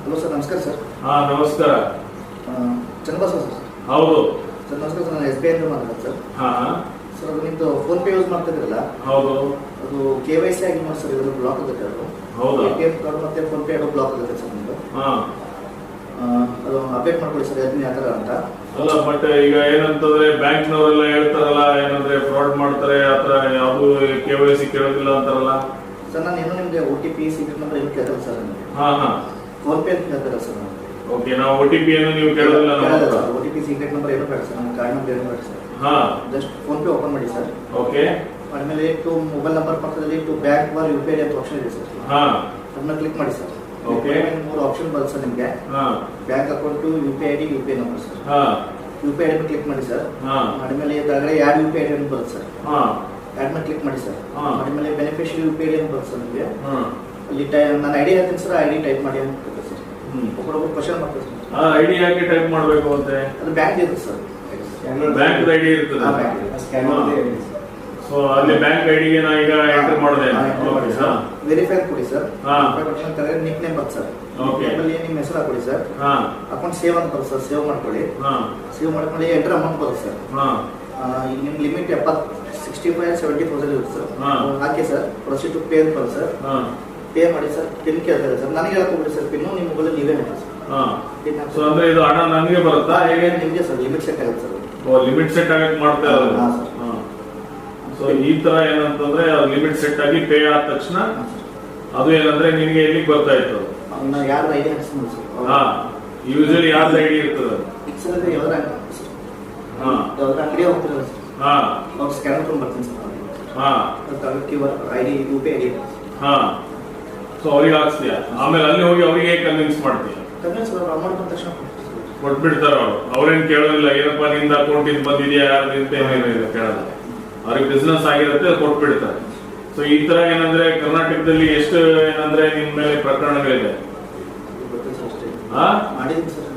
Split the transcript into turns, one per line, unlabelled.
Hello sir, ನಮಸ್ಕಾರ sir.
ನಮಸ್ಕಾರ.
Channabasava sir.
ಹೌದು
ಸರ್, ನಮಸ್ಕಾರ ಸರ್. ನಾನು SBI ಇಂದ ಮಾತಾಡೋದು ಸರ್. ಸರ್, ಅದು ನಿಮ್ದು ಫೋನ್ ಪೇ ಯೂಸ್ ಮಾಡ್ತಾ ಇದ್ರಲ್ಲ?
ಹೌದು.
ಅದು KYC ಆಗಿ ಮಾಡಿ ಸರ್, ಇದು ಬ್ಲಾಕ್ ಆಗುತ್ತೆ. ಅದು ATM ಕಾರ್ಡ್ ಮತ್ತೆ ಫೋನ್ ಪೇ ಎರಡು ಬ್ಲಾಕ್ ಆಗುತ್ತೆ ಸರ್ ನಿಮ್ದು. ಅದು ಅಪ್ಡೇಟ್ ಮಾಡ್ಕೊಳ್ಳಿ ಸರ್, ಅದನ್ನ ಯಾವ ಥರ ಅಂತ.
ಅಲ್ಲ, ಬಟ್ ಈಗ ಏನಂತಂದ್ರೆ ಬ್ಯಾಂಕ್ನವರೆಲ್ಲ ಹೇಳ್ತಾರಲ್ಲ, ಏನಂದ್ರೆ ಫ್ರಾಡ್ ಮಾಡ್ತಾರೆ, ಆತರ ಯಾವುದು KYC ಕೇಳೋದಿಲ್ಲ ಅಂತಾರಲ್ಲ
ಸರ್. ನಾನು ಇನ್ನೂ ನಿಮ್ಗೆ OTP ಸೀಕ್ರೆಟ್ ನಂಬರ್ ಏನು ಕೇಳ್ತಾರೆ ಸರ್ ನಿಮಗೆ? ಫೋನ್ ಪೇ ಅಂತ ಹೇಳ್ತಾರೆ ಸರ್.
ಓಕೆ, ನಾವು OTP ಏನು ನೀವು ಕೇಳೋದಿಲ್ಲ.
OTP ಸೀಕ್ರೆಟ್ ನಂಬರ್ ಏನು ಬೇಡ ಸರ್, ನಮ್ಮ ಕಾರ್ಡ್ ನಂಬರ್ ಏನು ಬೇಡ sir. Just phone pay open ಮಾಡಿ ಸರ್.
ಓಕೆ,
ಆಮೇಲೆ ಟು ಮೊಬೈಲ್ ನಂಬರ್ ಪಕ್ಕದಲ್ಲಿ ಟು ಬ್ಯಾಂಕ್ ಬಾರ್ UPI ಅಂತ ಆಪ್ಷನ್ ಇದೆ ಸರ್. ಅದನ್ನ ಕ್ಲಿಕ್ ಮಾಡಿ ಸರ್.
ಓಕೆ,
3 ಆಪ್ಷನ್ ಬರುತ್ತೆ ಸರ್ ನಿಮಗೆ. Bank account, UPI ID, UPI number sir. UPI ID click ಮಾಡಿ ಸರ್. ಆಮೇಲೆ ಇದಾಗಲೇ ಯಾಡ್ UPI ID ಅಂತ ಬರುತ್ತೆ ಸರ್. ಆಡ್ ಮೇಲೆ ಕ್ಲಿಕ್ ಮಾಡಿ ಸರ್. ಆಮೇಲೆ ಬೆನಿಫಿಷಿಯರಿ UPI ID ಅಂತ ಬರುತ್ತೆ ಸರ್ ನಿಮಗೆ. ಅಲ್ಲಿ ನಾನು ಐಡಿ ಹೇಳ್ತೀನಿ ಸರ್, ID ಟೈಪ್ ಮಾಡಿ ಅಂತ ಸರ್. ಒಬ್ಬರೊಬ್ಬರು ಕ್ವಶನ್ ಮಾಡ್ತಾರೆ ಸರ್.
ಐಡಿ ಯಾಕೆ ಟೈಪ್ ಮಾಡಬೇಕು ಅಂತೆ?
ಅದು ಬ್ಯಾಂಕ್ ಇರುತ್ತೆ ಸರ್.
ಬ್ಯಾಂಕ್ ಐಡಿ ಇರ್ತದೆ. ಸೊ ಅಲ್ಲಿ ಬ್ಯಾಂಕ್ ಐಡಿಗೆ ನಾ ಈಗ ಎಂಟರ್ ಮಾಡಿದೆ.
ವೆರಿಫೈ ಕೊಡಿ ಸರ್. ನಿಕ್ ನೇಮ್ ಬರುತ್ತೆ ಸರ್. ನಿಮ್ಮ ಹೆಸರು ಹಾಕೊಳ್ಳಿ ಸರ್. ಅಕೌಂಟ್ ಸೇವ್ ಅಂತ ಬರುತ್ತೆ ಸರ್, ಸೇವ್ ಮಾಡ್ಕೊಳ್ಳಿ. ಸೇವ್ ಮಾಡ್ಕೊಳ್ಳಿ, ಎಂಟರ್ ಅಮೌಂಟ್ ಬರುತ್ತೆ ಸರ್. ನಿಮ್ಮ ಲಿಮಿಟ್ 65,70,000 ಇರುತ್ತೆ ಸರ್. ಹಾಕಿ ಸರ್. ಪ್ರೊಸೀಡ್ ಟು ಪೇ ಅಂತ ಬರುತ್ತೆ ಸರ್. ಪೇ ಮಾಡಿ ಸರ್. ಪಿನ್ ಕೇಳ್ತಾರೆ ಸರ್. ನನಗೆ ಹೇಳ್ಕೊಬಿಡಿ ಸರ್ ಪಿನ್ನು. ನಿಮ್ಮ ಮೊಬೈಲ್ ನೀವೇ ಮಾಡಿ ಸರ್.
ಸೊ ಅಂದ್ರೆ ಇದು ಹಣ ನನಗೆ ಬರುತ್ತಾ ಹೇಗೆ?
ನಿಮಗೆ ಸರ್ ಲಿಮಿಟ್ ಸೆಟ್ ಆಗುತ್ತೆ ಸರ್.
ಲಿಮಿಟ್ ಸೆಟ್ ಆಗಕ್ಕೆ ಮಾಡ್ತಾ ಇರೋದು. ಸೊ ಈ ತರ ಏನಂತಂದ್ರೆ ಲಿಮಿಟ್ ಸೆಟ್ ಆಗಿ ಪೇ ಆದ ತಕ್ಷಣ ಅದು ಏನಂದ್ರೆ ನಿಮಗೆ ಎಲ್ಲಿಗೆ ಬರ್ತಾ ಇತ್ತು?
ಯಾರ ಐಡಿ ಹಾಕ್ಸ್ಕೊಂಡು ಸರ್.
ಯೂಶಲಿ ಯಾರ್ದ ಐಡಿ ಇರ್ತದೆ?
ಯಾವ್ದಾರ ಅಂಗಡಿ ಹೋಗ್ತಿರಲ್ಲ ಸರ್. ಅವ್ರು ಸ್ಕ್ಯಾನರ್ ತಗೊಂಡು ಬರ್ತೀನಿ sir. ID UPI ID.
So ಅವ್ರಿಗೆ ಹಾಕ್ಸ್ತೀಯ, ಆಮೇಲೆ ಅಲ್ಲಿ ಹೋಗಿ ಅವರಿಗೆ ಕನ್ವಿನ್ಸ್ ಮಾಡ್ತೀಯ?
ಕನ್ವಿನ್ಸ್ ಅಮೌಂಟ್ ಬಂದ ತಕ್ಷಣ
ಕೊಟ್ಬಿಡ್ತಾರ ಅವರು. ಅವ್ರೇನ್ ಕೇಳೋದಿಲ್ಲ, ಏನಪ್ಪ ನಿಂದ ಅಕೌಂಟ್ ಇಂದ ಬಂದಿದ್ಯಾ ಯಾರ್ದಿಂತ ಏನಿಲ್ಲ ಕೇಳಲ್ಲ. ಅವ್ರಿಗೆ ಬಿಸ್ನೆಸ್ ಆಗಿರುತ್ತೆ, ಕೊಟ್ಬಿಡ್ತಾರೆ. ಸೊ ಈ ತರ ಏನಂದ್ರೆ ಕರ್ನಾಟಕದಲ್ಲಿ ಎಷ್ಟು ಏನಂದ್ರೆ ನಿಮ್ ಮೇಲೆ ಪ್ರಕರಣಗಳಿದೆ?
ಮಾಡಿದ್ದೀನಿ ಸರ್.